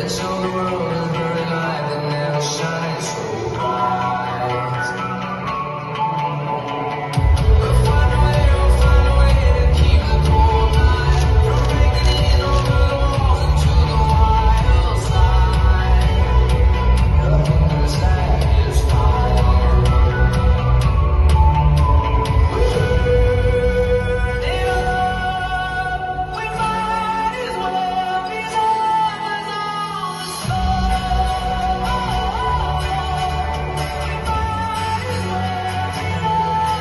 show the world a very light that never shines so bright. We'll find a way to keep the cold light from breaking in over the walls into the wild side. Nothing is satisfied. We're burning up. We might as well be lovers on the stars. We might as well be lovers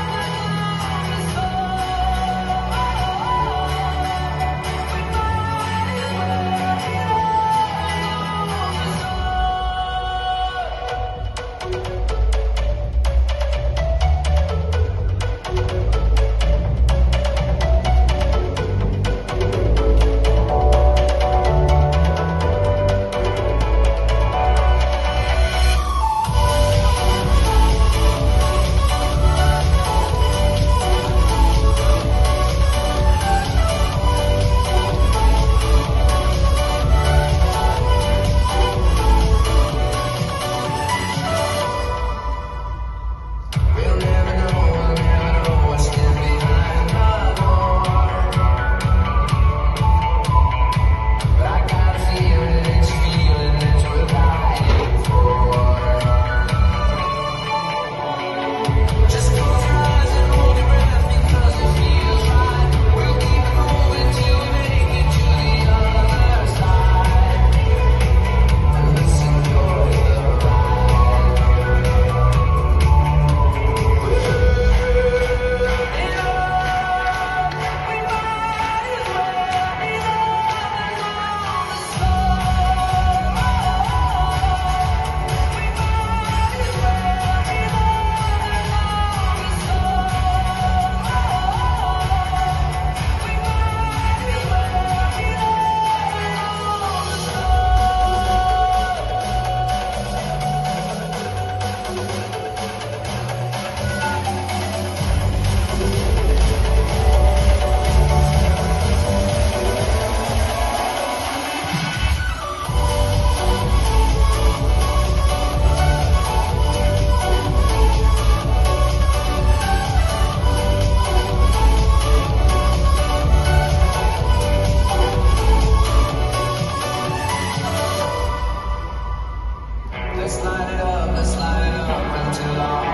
We'll never know what's still behind the door. But I got a feeling it's a feeling that we're fighting for. Just close your eyes and hold your breath because it feels right. We'll keep it moving till we make it to the other side. And let's enjoy the ride. Let's light it up until our